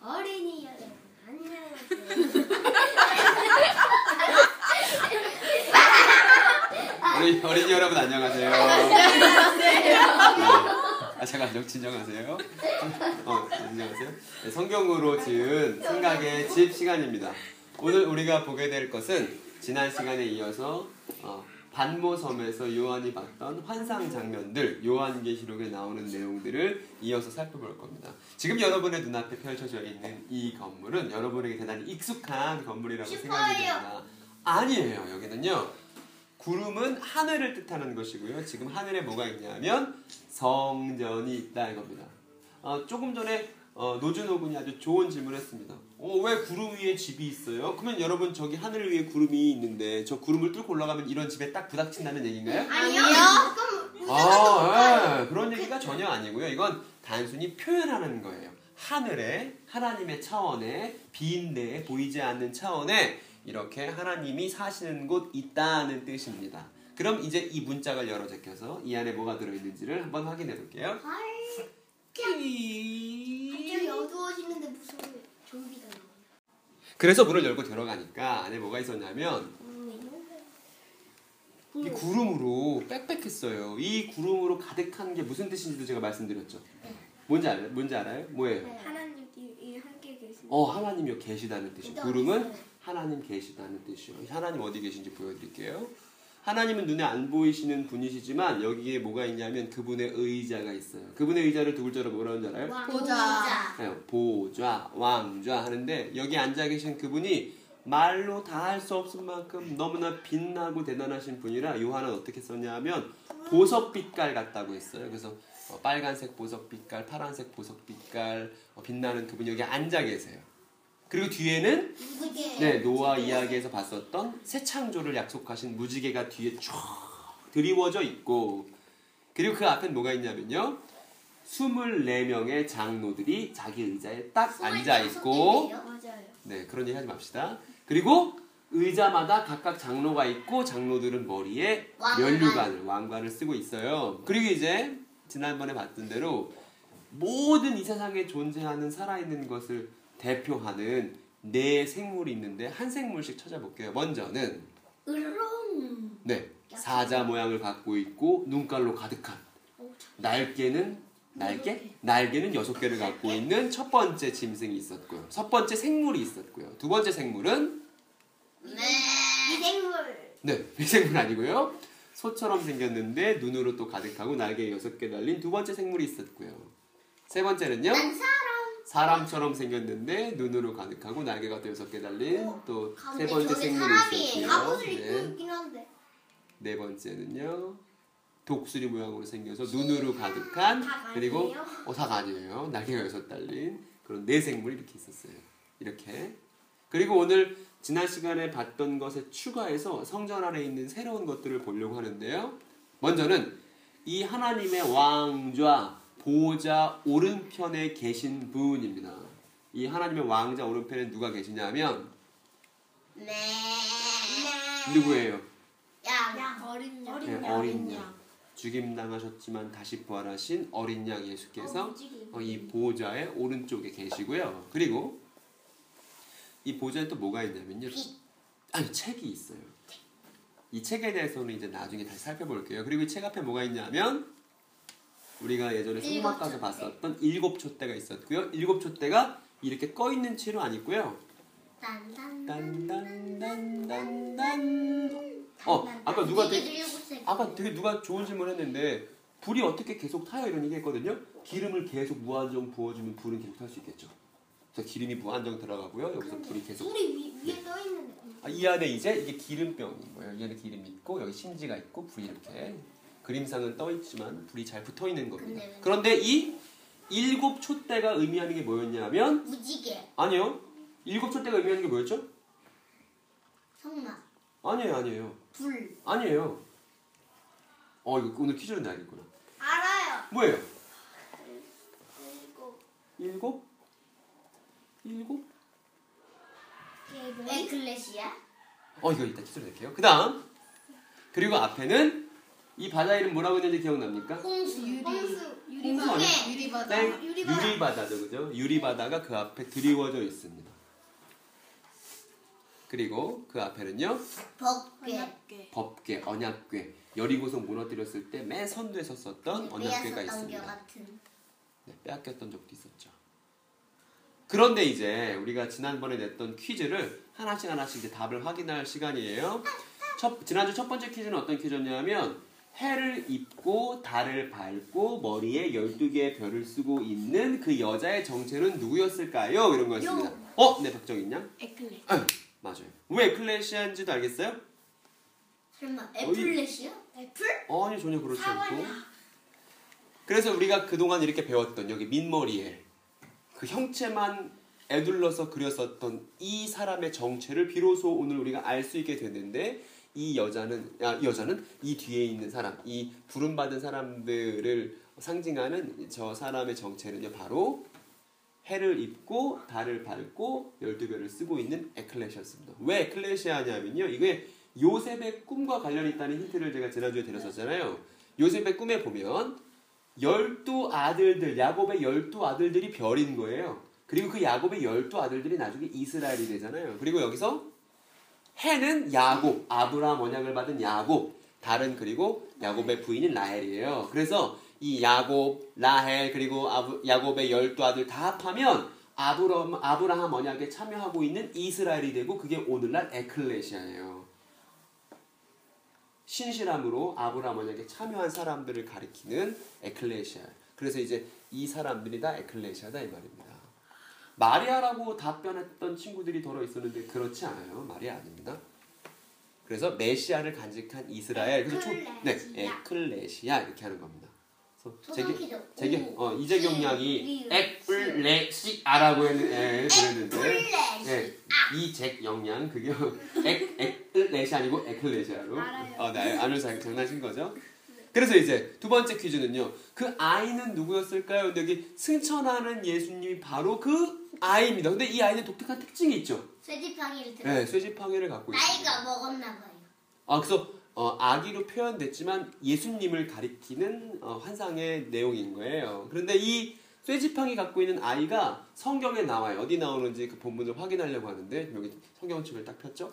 어린이 여러분 안녕하세요. 어린이 여러분 안녕하세요. 잠깐 진정하세요. 안녕하세요. 네, 성경으로 지은 생각의 집 시간입니다. 오늘 우리가 보게 될 것은 지난 시간에 이어서 반모섬에서 요한이 봤던 환상 장면들, 요한계시록에 나오는 내용들을 이어서 살펴볼 겁니다. 지금 여러분의 눈앞에 펼쳐져 있는 이 건물은 여러분에게 대단히 익숙한 건물이라고 생각이 됩니다. 아니에요. 여기는요. 구름은 하늘을 뜻하는 것이고요. 지금 하늘에 뭐가 있냐면 성전이 있다 이겁니다. 조금 전에 노준호 군이 아주 좋은 질문을 했습니다. 왜 구름 위에 집이 있어요? 그러면 여러분 저기 하늘 위에 구름이 있는데 저 구름을 뚫고 올라가면 이런 집에 딱 부닥친다는 얘기인가요? 아니요. 그런 얘기가 전혀 아니고요. 이건 단순히 표현하는 거예요. 하늘에 하나님의 차원에 빈대에 보이지 않는 차원에 이렇게 하나님이 사시는 곳 있다는 뜻입니다. 그럼 이제 이 문짝을 열어 제껴서 이 안에 뭐가 들어있는지를 한번 확인해 볼게요. 갑자기 어두워지는데 무슨 좀비가 나오네. 그래서 문을 열고 들어가니까 안에 뭐가 있었냐면 이 구름으로 빽빽했어요. 이 구름으로 가득한 게 무슨 뜻인지도 제가 말씀드렸죠. 뭔지 알아요? 뭐예요? 하나님이 함께 계신. 하나님이 계시다는 뜻이에요. 구름은 하나님 계시다는 뜻이에요. 하나님 어디 계신지 보여드릴게요. 하나님은 눈에 안 보이시는 분이시지만 여기에 뭐가 있냐면 그분의 의자가 있어요. 그분의 의자를 두 글자로 뭐라는 줄 알아요? 보좌. 보좌, 왕좌 하는데 여기 앉아 계신 그분이 말로 다 할 수 없을 만큼 너무나 빛나고 대단하신 분이라 요한은 어떻게 썼냐면 보석빛깔 같다고 했어요. 그래서 빨간색 보석빛깔, 파란색 보석빛깔 빛나는 그분이 여기 앉아 계세요. 그리고 뒤에는 노아 이야기에서 봤었던 새 창조를 약속하신 무지개가 뒤에 쫙 드리워져 있고, 그리고 그 앞엔 뭐가 있냐면요 24명의 장로들이 자기 의자에 딱 앉아 있고, 네, 그런 얘기 하지 맙시다. 그리고 의자마다 각각 장로가 있고 장로들은 머리에 왕관을 쓰고 있어요. 그리고 이제 지난번에 봤던 대로 모든 이 세상에 존재하는 살아있는 것을 대표하는 네 생물이 있는데 한 생물씩 찾아볼게요. 먼저는 사자 모양을 갖고 있고 눈깔로 가득한 날개는 6개를 갖고 있는 첫 번째 짐승이 있었고요. 첫 번째 생물이 있었고요. 두 번째 생물은 미생물 아니고요. 소처럼 생겼는데 눈으로 또 가득하고 날개 6개 달린 두 번째 생물이 있었고요. 세 번째는요. 사람처럼 생겼는데 눈으로 가득하고 날개가 또 6개 달린 또 세 번째 생물이 있었고요. 네 번째는요. 독수리 모양으로 생겨서 눈으로 가득한 그리고 닭 아니에요. 날개가 6 달린 그런 네 생물이 이렇게 있었어요. 이렇게. 그리고 오늘 지난 시간에 봤던 것에 추가해서 성전 안에 있는 새로운 것들을 보려고 하는데요. 먼저는 이 하나님의 왕좌 보좌 오른편에 계신 분입니다. 이 하나님의 왕좌 오른편에 누가 계시냐면 누구예요? 어린 양. 죽임당하셨지만 다시 부활하신 어린 양 예수께서 이 보좌의 오른쪽에 계시고요. 그리고 이 보좌에 또 뭐가 있냐면요. 책이 있어요. 이 책에 대해서는 이제 나중에 다시 살펴볼게요. 그리고 이 책 앞에 뭐가 있냐면 우리가 예전에 성막 가서 봤었던 7 촛대가 있었고요. 7 촛대가 이렇게 꺼있는 채로 안 있고요. 아까 되게 누가 좋은 질문을 했는데 불이 어떻게 계속 타요? 이런 얘기 했거든요. 기름을 계속 무한정 부어주면 불은 계속 탈 수 있겠죠. 그래서 기름이 무한정 들어가고요. 여기서 불이 계속. 불이 위에 떠 있는데. 이 안에 이제 이게 기름병인 거예요. 이 안에 기름이 있고 여기 심지가 있고 불이 이렇게 그림상은 떠 있지만 불이 잘 붙어 있는 겁니다. 그런데 이 7 촛대가 의미하는 게 뭐였냐면 무지개. 아니요. 7 촛대가 의미하는 게 뭐였죠? 성막. 아니에요. 불. 아니에요. 이거 오늘 퀴즈는 알겠구나. 알아요. 뭐예요? 7. 7? 에클레시아? 이거 이따 퀴즈로 낼게요. 그 다음 그리고 앞에는 이 바다 이름 뭐라고 했는지 기억납니까? 홍수. 홍수 아니야? 유리바다. 네, 유리바다죠, 그죠? 유리바다가 그 앞에 드리워져 있습니다. 그리고 그 앞에는요, 법궤. 법궤, 언약궤. 여리고성 무너뜨렸을 때 맨 선두에 섰었던 언약궤가 빼앗았던 것 있습니다. 같은. 네, 빼앗겼던 적도 있었죠. 그런데 이제 우리가 지난번에 냈던 퀴즈를 하나씩 이제 답을 확인할 시간이에요. 지난주 첫 번째 퀴즈는 어떤 퀴즈였냐면 해를 입고 달을 밟고 머리에 12개의 별을 쓰고 있는 그 여자의 정체는 누구였을까요? 이런 거였습니다. 네, 박정인 양? 에클레. 맞아요. 왜 에클레시아인지도 알겠어요? 설마 애플렛이요? 애플? 아니, 전혀 그렇지 않고. 사과냐? 그래서 우리가 그동안 이렇게 배웠던 여기 민머리에 그 형체만 애둘러서 그렸었던 이 사람의 정체를 비로소 오늘 우리가 알 수 있게 됐는데 이 여자는 이 뒤에 있는 사람, 이 부름받은 사람들을 상징하는 저 사람의 정체는요, 바로 해를 입고 달을 밟고 12별을 쓰고 있는 에클레시아였습니다. 왜 에클레시아냐면요, 이게 요셉의 꿈과 관련이 있다는 힌트를 제가 지난주에 드렸었잖아요. 요셉의 꿈에 보면 12아들들, 야곱의 12아들들이 별인 거예요. 그리고 그 야곱의 12아들들이 나중에 이스라엘이 되잖아요. 그리고 여기서 해는 야곱, 아브라함 언약을 받은 야곱, 달은 그리고 야곱의 부인인 라헬이에요. 그래서 이 야곱, 라헬, 그리고 야곱의 12아들 다 합하면 아브라함 언약에 참여하고 있는 이스라엘이 되고 그게 오늘날 에클레시아예요. 신실함으로 아브라함 언약에 참여한 사람들을 가리키는 에클레시아. 그래서 이제 이 사람들이 다 에클레시아다 이 말입니다. 마리아라고 답변했던 친구들이 더러 있었는데 그렇지 않아요. 마리아 아닙니다. 그래서 메시아를 간직한 이스라엘. 그래서 에클레시아 이렇게 하는 겁니다. 이재경 양이 에클레시아라고 그랬는데 이잭 영양 그게 에클레시 아니고 에클레시아로 아는 사이 장난친 거죠. 그래서 이제 두 번째 퀴즈는요, 그 아이는 누구였을까요? 근데 여기 승천하는 예수님이 바로 그 아이입니다. 근데 이 아이는 독특한 특징이 있죠. 쇠지팡이를 들어. 네, 쇠지팡이를 갖고 있습니다. 나이가 먹었나 봐요. 그래서 아기로 표현됐지만 예수님을 가리키는 환상의 내용인 거예요. 그런데 이 쇠지팡이 갖고 있는 아이가 성경에 나와요. 어디 나오는지 그 본문을 확인하려고 하는데 여기 성경책을 딱 폈죠.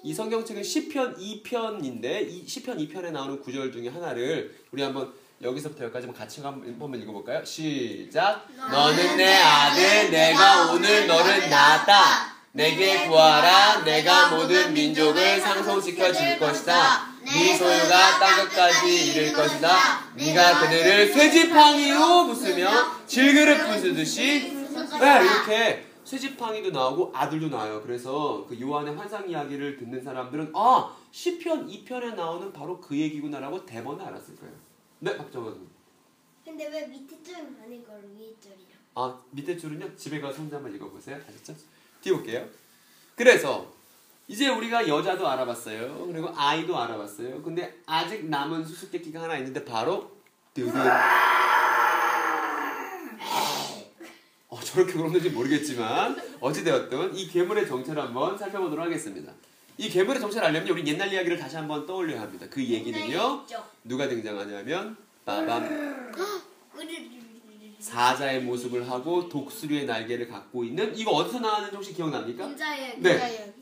이 성경책은 시편 2편인데 이 시편 2편에 나오는 구절 중에 하나를 우리 한번 여기서부터 여기까지만 같이 한번 읽어볼까요? 시작! 너는 내 아들, 내가 오늘 너를 낳았다. 내게 구하라. 내가 모든 민족을 상속시켜 줄 것이다. 네 소유가 땅끝까지 이를 것이다. 네가 그들을 쇠지팡이로 부수며 질그릇 부수듯이 이렇게 쇠지팡이도 나오고 아들도 나와요. 그래서 그 요한의 환상 이야기를 듣는 사람들은 시편 2편에 나오는 바로 그 얘기구나라고 대번에 알았을 거예요. 네, 박정원. 근데 왜 밑에 줄은 아니고 위에 줄이야? 밑에 줄은요. 집에 가서 혼자 한번 읽어보세요. 아셨죠? 띄울게요. 그래서 이제 우리가 여자도 알아봤어요. 그리고 아이도 알아봤어요. 근데 아직 남은 수수께끼가 하나 있는데 바로 저렇게 그러는지 모르겠지만 어찌되었든 이 괴물의 정체를 한번 살펴보도록 하겠습니다. 이 괴물의 정체를 알려면 우리 옛날 이야기를 다시 한번 떠올려야 합니다. 그 얘기는요. 누가 등장하냐면 빠밤 사자의 모습을 하고 독수리의 날개를 갖고 있는 이거 어디서 나왔는지 혹시 기억납니까? 인자 이야기. 네.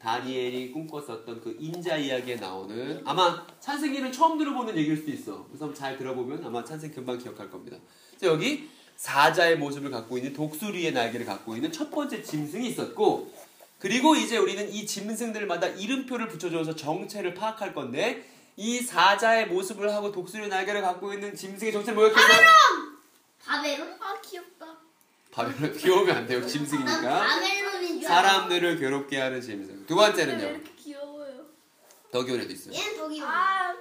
다니엘이 꿈꿨었던 그 인자 이야기에 나오는 아마 찬생이는 처음 들어보는 얘기일 수도 있어. 그래서 잘 들어보면 아마 찬생 금방 기억할 겁니다. 자, 여기 사자의 모습을 갖고 있는 독수리의 날개를 갖고 있는 첫 번째 짐승이 있었고 그리고 이제 우리는 이 짐승들마다 이름표를 붙여줘서 정체를 파악할 건데 이 사자의 모습을 하고 독수리의 날개를 갖고 있는 짐승의 정체는 뭐였겠어요? 바벨론? 귀엽다. 바벨론 귀여우면 안 돼요. 짐승이니까. 바벨론인 줄 사람들을 괴롭게 하는 짐승. 두 번째는요. 왜 이렇게 귀여워요? 더 귀여운 애도 있어요. 얘는 더 귀여워.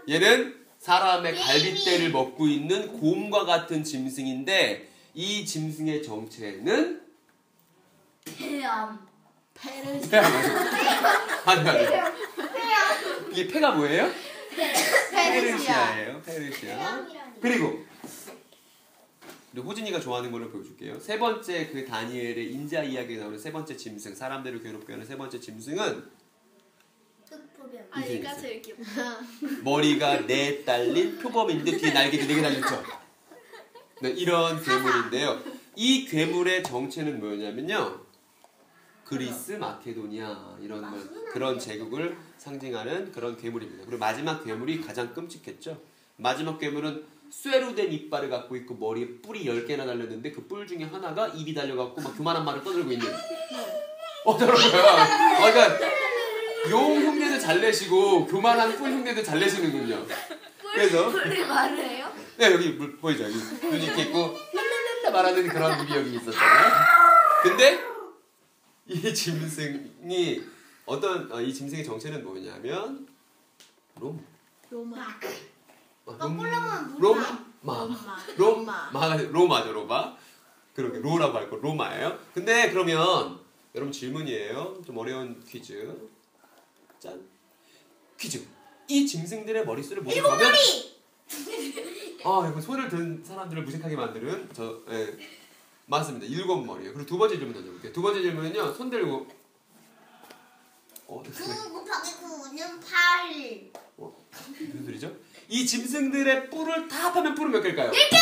얘는 사람의 갈빗대를 먹고 있는 곰과 같은 짐승인데 이 짐승의 정체는 폐암. 아니. 이게 폐가 뭐예요? 페르시아예요. 페르시아. 폐암이라니. 그리고 우리 호진이가 좋아하는 걸로 보여줄게요. 세 번째 그 다니엘의 인자 이야기에 나오는 세 번째 짐승, 사람들을 괴롭게 하는 세 번째 짐승은 흑포병. 아, 이렇게 얘가 생겼어요. 제일 귀엽다. 머리가 네 달린 표범인데 뒤에 날개도 4개 달렸죠. 네, 이런 괴물인데요. 이 괴물의 정체는 뭐냐면요. 그리스, 마케도니아 이런 그런 제국을 상징하는 그런 괴물입니다. 그리고 마지막 괴물이 가장 끔찍했죠. 마지막 괴물은 쇠로 된 이빨을 갖고 있고 머리에 뿔이 10개나 달렸는데 그 뿔 중에 하나가 입이 달려갖고 막 그만한 말을 떠들고 있는 저런 거야. 그러니까 용 흉내도 잘 내시고 교만한 뿔 흉내도 잘 내시는군요. 그래서 뿔이 말을 해요? 네 여기 물 보이죠? 여기 눈 이렇게 있고 랄랄랄라 말하는 그런 물이 여기 있었잖아요. 근데 이 짐승이 이 짐승의 정체는 뭐냐면 로마. 로마죠 로마. 그러게 로라고 할 거 로마예요. 근데 그러면 여러분 질문이에요. 좀 어려운 퀴즈. 짠. 퀴즈. 이 짐승들의 머릿수를 모두 보면 이거 손을 든 사람들을 무색하게 만드는 맞습니다. 7머리예요. 그리고 두 번째 질문 던져볼게요. 두 번째 질문은요. 손 들고 9 곱하기 9는 8. 무슨 소리죠? 이 짐승들의 뿔을 다 합하면 뿔은 몇 개일까요? 1개!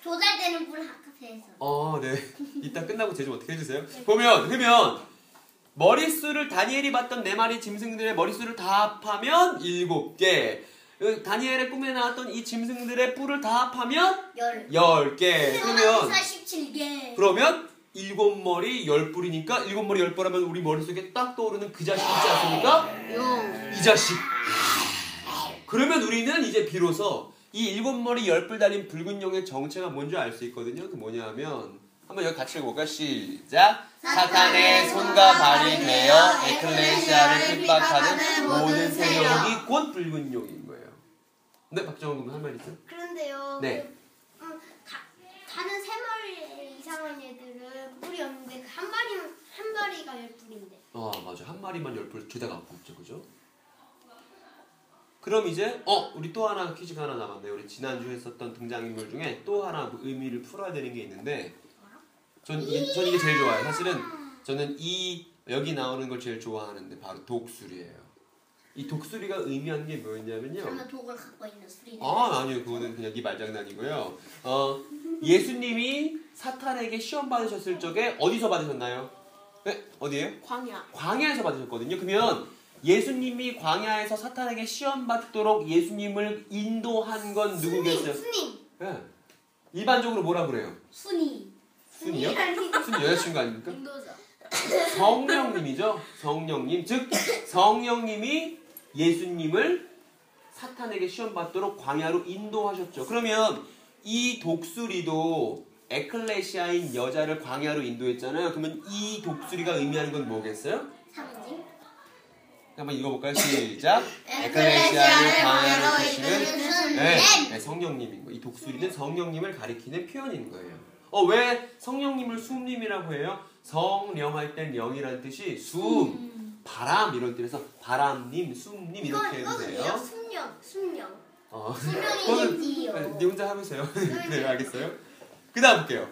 조달되는 뿔 학교에서. 네. 이따 끝나고 제 좀 어떻게 해주세요. 보면 머릿수를 다니엘이 봤던 4마리 짐승들의 머릿수를 다 합하면 7개. 다니엘의 꿈에 나왔던 이 짐승들의 뿔을 다 합하면 10개. 그러면 47개. 그러면 7머리 10뿔이니까 7머리 10뿔 하면 우리 머릿속에 딱 떠오르는 그 자식 있지 않습니까? 이 자식. 그러면 우리는 이제 비로소 이 7머리 10뿔 달린 붉은 용의 정체가 뭔지 알 수 있거든요. 그 뭐냐 하면 한번 여기 같이 읽어볼까요? 시작! 사탄의 손과 발이 되어 에클레시아를 핍박하는 모든 세력이 곧 붉은 용인 거예요. 네, 박정원 군은 할 말 있어요? 그런데요. 네. 다른 3마리 이상한 애들은 뿔이 없는데 한 마리가 10뿔인데. 맞아. 한 마리만 10뿔 게다가 없죠. 그죠? 그럼 이제 우리 또 하나 퀴즈가 하나 남았네요. 우리 지난주에 했었던 등장인물 중에 또 하나 의미를 풀어야 되는 게 있는데 전 이게 제일 좋아요. 사실은 저는 여기 나오는 걸 제일 좋아하는데 바로 독수리예요. 이 독수리가 의미하는 게 뭐였냐면요. 그러면 독을 갖고 있는 수리. 아니요. 그거는 그냥 네 말장난이고요. 예수님이 사탄에게 시험 받으셨을 적에 어디서 받으셨나요? 네? 어디예요? 광야에서 받으셨거든요. 그러면 예수님이 광야에서 사탄에게 시험 받도록 예수님을 인도한 건 누구겠어요? 순이. 네. 일반적으로 뭐라 그래요? 순이요? 순이 여자친구 아닙니까? 인도자. 성령님이죠. 성령님. 즉 성령님이 예수님을 사탄에게 시험 받도록 광야로 인도하셨죠. 그러면 이 독수리도 에클레시아인 여자를 광야로 인도했잖아요. 그러면 이 독수리가 의미하는 건 뭐겠어요? 상징. 한번 읽어볼까요? 시작. 에클레시아를 광야로 이끄시는 성령님인 거예요. 이 독수리는 성령님을 가리키는 표현인 거예요. 왜 성령님을 숨님이라고 해요? 성령할 땐 영이라는 뜻이 바람 이런 뜻에서 바람님, 숨님 이렇게 해도 돼요. 숨령. 그거는 네 혼자 하면서요. 네, 알겠어요. 그 다음 볼게요.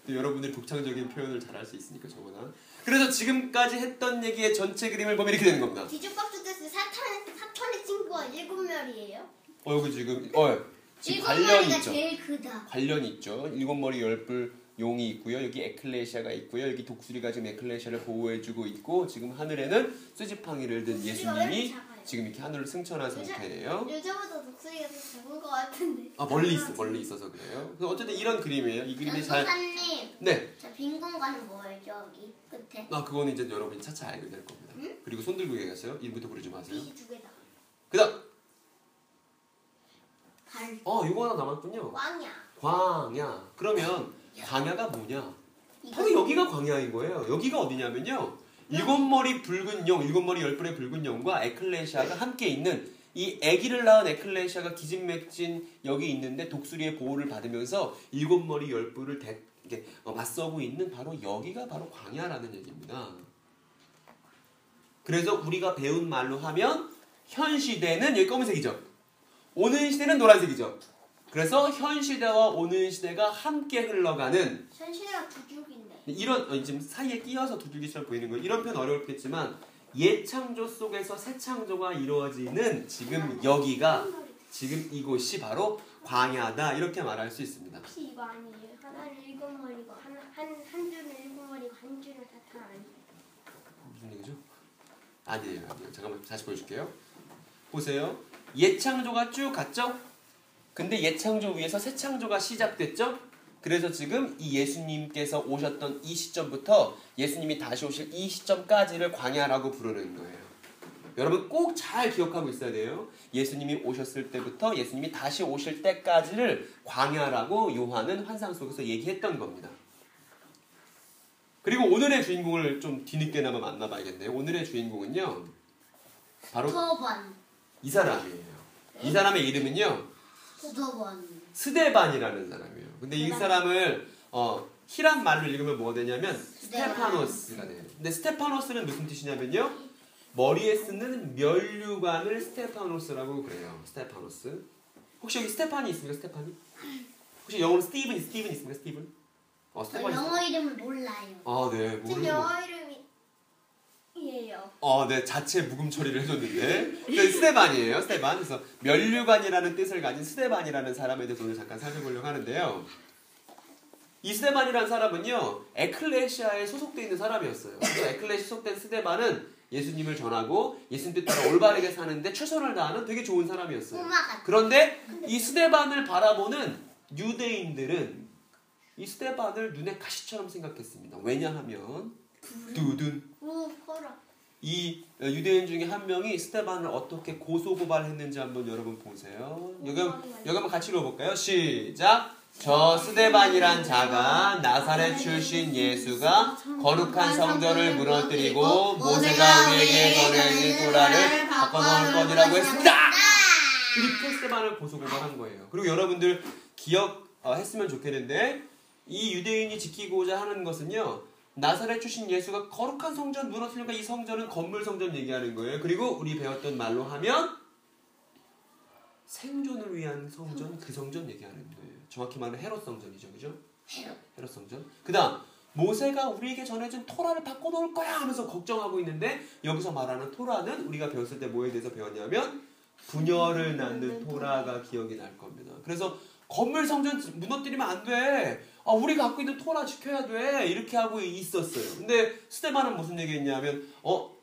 여러분들이 독창적인 표현을 잘 할 수 있으니까 저보다. 그래서 지금까지 했던 얘기의 전체 그림을 보면 이렇게 되는 겁니다. 뒤죽박죽 됐어요. 사탄의 친구가 7마리예요? 여기 지금 관련이 있죠. 제일 크다. 관련이 있죠. 7머리 10뿔 용이 있고요. 여기 에클레시아가 있고요. 여기 독수리가 지금 에클레시아를 보호해주고 있고 지금 하늘에는 쇠지팡이를 든 예수님이 지금 이렇게 하늘을 승천한 상태예요. 여자보다 독수리가 더 작은 것 같은데. 멀리 있어서 그래요. 그래서 어쨌든 이런 그림이에요. 이 그림이 연구사님. 네. 저 빈 공간은 뭐예요? 여기 끝에. 그거는 이제 여러분이 차차 알게 될 겁니다. 응? 그리고 손 들고 얘기하세요. 이름부터 부르지 마세요. 빛이 2개다. 그다음. 달. 이거 하나 남았군요. 광야. 그러면 광야가 뭐냐? 바로 여기가 광야인 거예요. 여기가 어디냐면요. 7머리 붉은 용, 7머리 10뿔의 붉은 용과 에클레시아가 함께 있는 이 아기를 낳은 에클레시아가 기진맥진 여기 있는데 독수리의 보호를 받으면서 7머리 10뿔을 맞서고 있는 바로 여기가 바로 광야라는 얘기입니다. 그래서 우리가 배운 말로 하면 현 시대는 여기 검은색이죠. 오는 시대는 노란색이죠. 그래서 현 시대와 오는 시대가 함께 흘러가는 현 시대가 두 줄기인데. 이런 지금 사이에 끼어서 두 줄기처럼 보이는 거예요. 이런 표현 어렵겠지만 옛 창조 속에서 새 창조가 이루어지는 지금 여기가 지금 이곳이 바로 광야다 이렇게 말할 수 있습니다. 혹시 이거 아니에요? 하나는 일곱 머리고 한 줄은 일곱 머리고 한 줄은 사탄 아니에요? 무슨 얘기죠? 아니에요. 잠깐만 다시 보여줄게요. 보세요. 옛 창조가 쭉 갔죠? 근데 옛 창조 위에서 새 창조가 시작됐죠? 그래서 지금 이 예수님께서 오셨던 이 시점부터 예수님이 다시 오실 이 시점까지를 광야라고 부르는 거예요. 여러분 꼭 잘 기억하고 있어야 돼요. 예수님이 오셨을 때부터 예수님이 다시 오실 때까지를 광야라고 요한은 환상 속에서 얘기했던 겁니다. 그리고 오늘의 주인공을 좀 뒤늦게나마 만나봐야겠네요. 오늘의 주인공은요. 바로 스테반. 이 사람이에요. 이 사람의 이름은요. 스데반이라는 사람이에요. 근데 이 사람을 히란 말로 읽으면 뭐가 되냐면 스테파노스가 돼요. 근데 스테파노스는 무슨 뜻이냐면요. 머리에 쓰는 면류관을 스테파노스라고 그래요. 스테파노스. 혹시 여기 스테판이 있습니까? 스테판이? 혹시 영어로 스티븐 있습니까? 스티븐? 스테판 영어 이름을 몰라요. 아, 네. 전 영어 이름이에요. 네. 자체 묵음 처리를 해줬는데. 스테반이에요. 스테반. 그래서 면류관이라는 뜻을 가진 스테반이라는 사람에 대해서 오늘 잠깐 살펴보려고 하는데요. 이 스테반이라는 사람은요. 에클레시아에 소속되어 있는 사람이었어요. 그래서 에클레시아에 소속된 스테반은 예수님을 전하고 예수님 뜻대로 올바르게 사는데 최선을 다하는 되게 좋은 사람이었어요. 그런데 이 스데반을 바라보는 유대인들은 이 스데반을 눈에 가시처럼 생각했습니다. 왜냐하면 두둔 이 유대인 중에 한 명이 스데반을 어떻게 고소고발했는지 한번 여러분 보세요. 여기 한번 같이 읽어볼까요? 시작! 저 스데반이란 자가 나사렛 출신 예수가 거룩한 성전을 무너뜨리고 모세가 우리에게 전해진 토라를 바꿔놓을 것이라고 했습니다. 이렇게 스데반을 고소고발한 거예요. 그리고 여러분들 기억했으면 좋겠는데 이 유대인이 지키고자 하는 것은요. 나사렛 출신 예수가 거룩한 성전 무너뜨리니까 이 성전은 건물 성전 얘기하는 거예요. 그리고 우리 배웠던 말로 하면 생존을 위한 성전, 그 성전 얘기하는 거예요. 정확히 말하면 헤롯 성전이죠. 그죠? 헤롯 성전. 그 다음 모세가 우리에게 전해준 토라를 바꿔놓을 거야 하면서 걱정하고 있는데 여기서 말하는 토라는 우리가 배웠을 때 뭐에 대해서 배웠냐면 분열을 낳는 토라가 기억이 날 겁니다. 그래서 건물 성전 무너뜨리면 안 돼. 우리 갖고 있는 토라 지켜야 돼. 이렇게 하고 있었어요. 근데 스데반은 무슨 얘기했냐면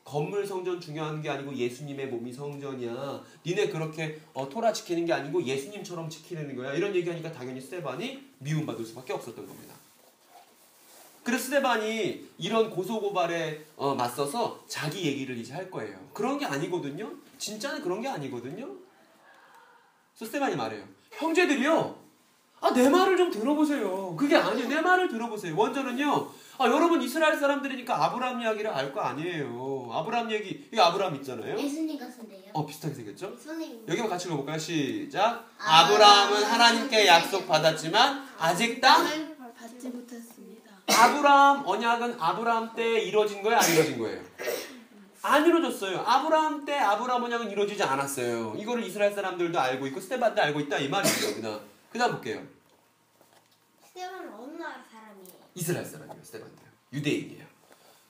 건물 성전 중요한 게 아니고 예수님의 몸이 성전이야. 니네 그렇게 토라 지키는 게 아니고 예수님처럼 지키는 거야. 이런 얘기하니까 당연히 스데반이 미움받을 수밖에 없었던 겁니다. 그래서 스데반이 이런 고소고발에 맞서서 자기 얘기를 이제 할 거예요. 그런 게 아니거든요. 진짜는 그런 게 아니거든요. 그래서 스데반이 말해요. 형제들이요. 내 말을 좀 들어보세요. 그게 아니에요. 내 말을 들어보세요. 원전은요. 여러분 이스라엘 사람들이니까 아브라함 이야기를 알 거 아니에요. 아브라함 얘기. 이거 아브라함 있잖아요. 예수님 같은데요? 비슷하게 생겼죠? 선생님. 여기만 같이 읽어볼까요? 시작. 아브라함은 하나님께 약속받았지만 아직 땅 받지 못했습니다. 아브라함 언약은 아브라함 때 이루어진 거예요? 안 이루어진 거예요? 안 이루어졌어요. 아브라함 때 아브라함 언약은 이루어지지 않았어요. 이거를 이스라엘 사람들도 알고 있고 스데반도 알고 있다 이 말이에요. 그다음 볼게요. 스테반은 어느 나라 사람이에요? 이스라엘 사람이에요. 스데반도요. 유대인이에요.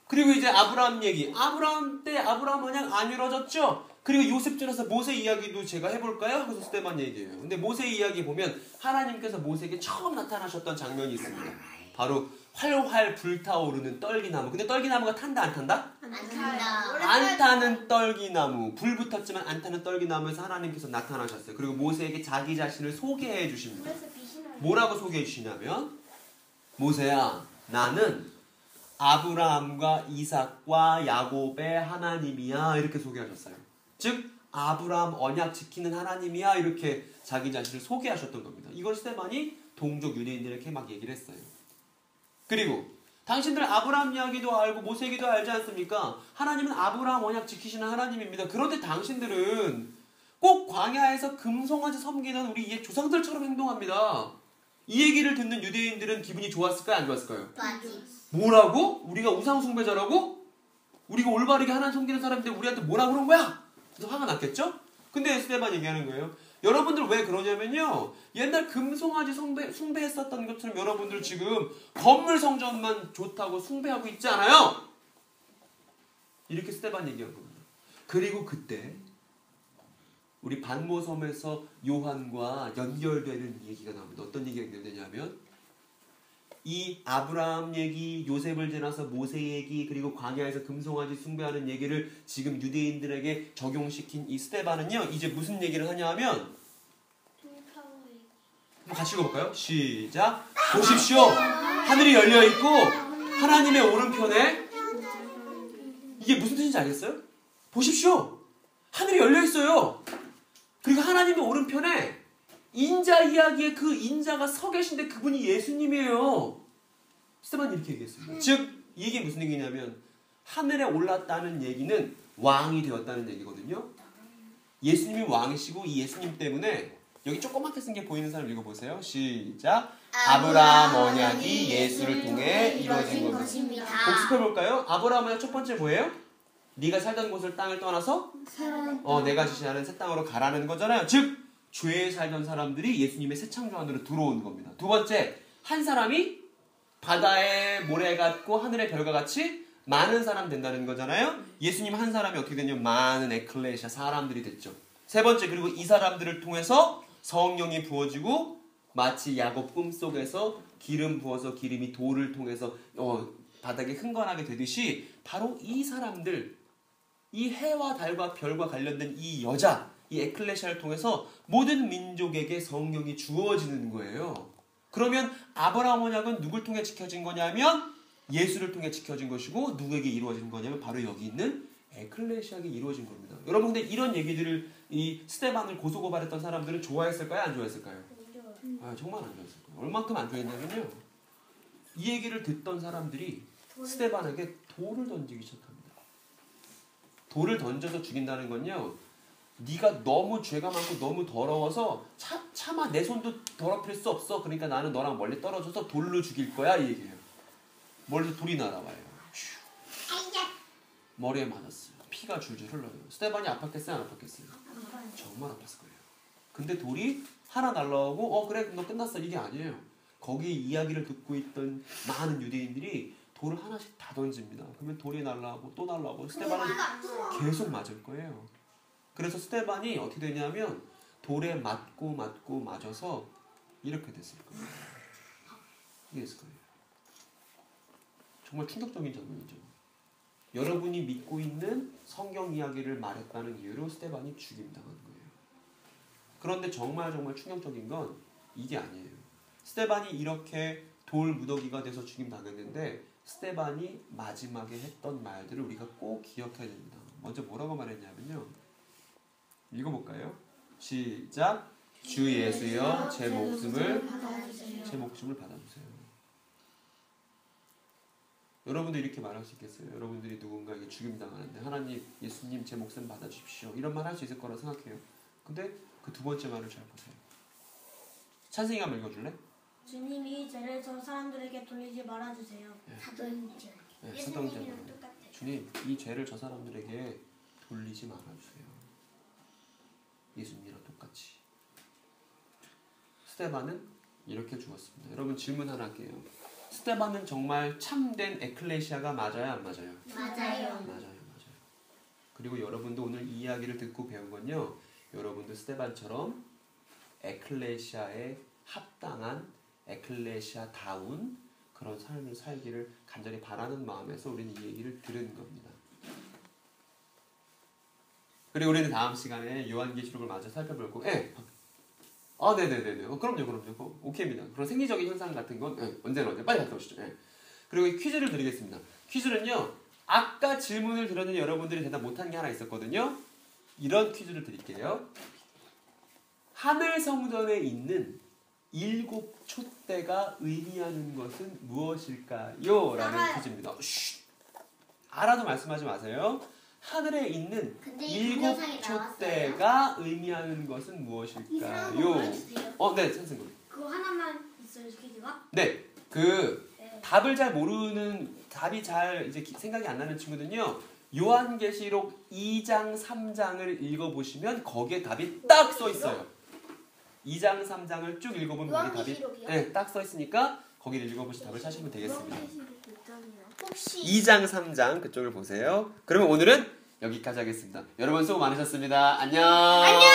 그리고 이제 아브라함 얘기. 아브라함 때 아브라함 언약 안 이루어졌죠? 그리고 요셉 지나서 모세 이야기도 제가 해볼까요? 그래서 스데반 얘기예요. 근데 모세 이야기 보면 하나님께서 모세에게 처음 나타나셨던 장면이 있습니다. 바로 활활 불타오르는 떨기나무. 근데 떨기나무가 탄다 안 탄다? 안 탄다. 안 타는 떨기나무. 불 붙었지만 안 타는 떨기나무에서 하나님께서 나타나셨어요. 그리고 모세에게 자기 자신을 소개해 주십니다. 뭐라고 소개해 주시냐면 모세야 나는 아브라함과 이삭과 야곱의 하나님이야 이렇게 소개하셨어요. 즉 아브라함 언약 지키는 하나님이야 이렇게 자기 자신을 소개하셨던 겁니다. 이걸 스데반이 동족 유대인들에게 막 얘기를 했어요. 그리고 당신들 아브라함 이야기도 알고 모세 얘기도 알지 않습니까? 하나님은 아브라함 언약 지키시는 하나님입니다. 그런데 당신들은 꼭 광야에서 금송아지 섬기는 우리 옛 조상들처럼 행동합니다. 이 얘기를 듣는 유대인들은 기분이 좋았을까요? 안 좋았을까요? 뭐라고? 우리가 우상 숭배자라고? 우리가 올바르게 하나님 섬기는 사람인데 우리한테 뭐라 그런 거야? 그래서 화가 났겠죠? 근데 스데반 얘기하는 거예요. 여러분들 왜 그러냐면요. 옛날 금송아지 숭배했었던 것처럼 여러분들 지금 건물 성전만 좋다고 숭배하고 있지 않아요? 이렇게 스데반 얘기한 겁니다. 그리고 그때 우리 반모섬에서 요한과 연결되는 얘기가 나옵니다. 어떤 얘기가 연결되냐면 이 아브라함 얘기, 요셉을 지나서 모세 얘기, 그리고 광야에서 금송아지 숭배하는 얘기를 지금 유대인들에게 적용시킨 이 스데반은요, 이제 무슨 얘기를 하냐 하면, 한번 같이 읽어볼까요? 시작! 보십시오! 하늘이 열려있고 하나님의 오른편에, 이게 무슨 뜻인지 알겠어요? 보십시오! 하늘이 열려있어요! 그리고 하나님의 오른편에 인자 이야기에 그 인자가 서 계신데 그분이 예수님이에요. 스데반이 이렇게 얘기했습니다. 즉, 이게 무슨 얘기냐면 하늘에 올랐다는 얘기는 왕이 되었다는 얘기거든요. 예수님이 왕이시고 이 예수님 때문에 여기 조그맣게 쓴 게 보이는 사람 읽어보세요. 시작. 아브라함 언약이 예수를 통해 이루어진 것입니다. 복습해볼까요? 아브라함 언약 첫 번째 뭐예요? 네가 살던 곳을 땅을 떠나서 내가 지시하는 새 땅으로 가라는 거잖아요. 즉 죄에 살던 사람들이 예수님의 새 창조 안으로 들어오는 겁니다. 두 번째, 한 사람이 바다의 모래 같고 하늘의 별과 같이 많은 사람 된다는 거잖아요. 예수님 한 사람이 어떻게 되냐면 많은 에클레시아 사람들이 됐죠. 세 번째, 그리고 이 사람들을 통해서 성령이 부어지고 마치 야곱 꿈속에서 기름 부어서 기름이 돌을 통해서 바닥에 흥건하게 되듯이 바로 이 사람들, 이 해와 달과 별과 관련된 이 여자, 이 에클레시아를 통해서 모든 민족에게 성령이 주어지는 거예요. 그러면 아브라함 언약은 누굴 통해 지켜진 거냐면 예수를 통해 지켜진 것이고, 누구에게 이루어진 거냐면 바로 여기 있는 에클레시아에게 이루어진 겁니다. 여러분, 근데 이런 얘기들을 이 스데반을 고소고발했던 사람들은 좋아했을까요? 안 좋아했을까요? 정말 안 좋아했을 거예요. 얼만큼 안 좋아했냐면요, 이 얘기를 듣던 사람들이 스데반에게 돌을 던지기 시작합니다. 돌을 던져서 죽인다는 건요, 네가 너무 죄가 많고 너무 더러워서 차마 내 손도 더럽힐 수 없어. 그러니까 나는 너랑 멀리 떨어져서 돌로 죽일 거야, 이 얘기예요. 멀리서 돌이 날아와요. 머리에 맞았어요. 피가 줄줄 흘러요. 스데반이 아팠겠어요? 안 아팠겠어요? 정말 아팠을 거예요. 근데 돌이 하나 날라오고 그래 너 끝났어, 이게 아니에요. 거기 이야기를 듣고 있던 많은 유대인들이 돌을 하나씩 다 던집니다. 그러면 돌이 날라오고 또 날라오고 스데반은 계속 맞을 거예요. 그래서 스데반이 어떻게 되냐면 돌에 맞고 맞아서 이렇게 됐을 거예요. 이게 됐을 거예요. 정말 충격적인 장면이죠. 여러분이 믿고 있는 성경 이야기를 말했다는 이유로 스데반이 죽임당한 거예요. 그런데 정말 충격적인 건 이게 아니에요. 스데반이 이렇게 돌 무더기가 돼서 죽임당했는데 스데반이 마지막에 했던 말들을 우리가 꼭 기억해야 됩니다. 먼저 뭐라고 말했냐면요, 읽어볼까요? 시작. 주 예수여 제 목숨을 받아주세요. 여러분도 이렇게 말할 수 있겠어요? 여러분들이 누군가에게 죽임당하는데 하나님, 예수님 제 목숨 받아주십시오, 이런 말 할 수 있을 거라 생각해요. 근데 그 두 번째 말을 잘 보세요. 찬승이가 한번 읽어줄래? 주님이 죄를 저 사람들에게 돌리지 말아주세요. 사도행전. 사도행전. 주님, 이 죄를 저 사람들에게 돌리지 말아주세요. 예수님이랑 똑같이. 스데반은 이렇게 죽었습니다. 여러분, 질문 하나 할게요. 스데반은 정말 참된 에클레시아가 맞아요, 안 맞아요? 맞아요. 그리고 여러분도 오늘 이 이야기를 듣고 배운 건요, 여러분도 스데반처럼 에클레시아에 합당한, 에클레시아다운 그런 삶을 살기를 간절히 바라는 마음에서 우리는 이 얘기를 들은 겁니다. 그리고 우리는 다음 시간에 요한계시록을 마저 살펴볼 거고, 네네네네. 그럼요. 오케이입니다. 그런 생리적인 현상 같은 건 언제나 빨리 갔다 오시죠. 그리고 퀴즈를 드리겠습니다. 퀴즈는요, 아까 질문을 들었는데 여러분들이 대답 못한 게 하나 있었거든요. 이런 퀴즈를 드릴게요. 하늘 성전에 있는 7 촛대가 의미하는 것은 무엇일까요? 라는 퀴즈입니다. 알아도 말씀하지 마세요. 하늘에 있는 7 촛대가 의미하는 것은 무엇일까요? 네, 선생님. 그거 하나만 있어요, 퀴즈가? 네, 답을 잘 모르는, 답이 잘 이제 생각이 안 나는 친구들은요, 요한계시록 2장 3장을 읽어보시면 거기에 답이 딱 써 있어요. 2장 3장을 쭉 읽어보면 거기 답이 딱 써 있으니까 거기를 읽어보시고 답을 찾으시면 되겠습니다. 혹시 2장, 3장 그쪽을 보세요. 그러면 오늘은 여기까지 하겠습니다. 여러분 수고 많으셨습니다. 안녕. 안녕.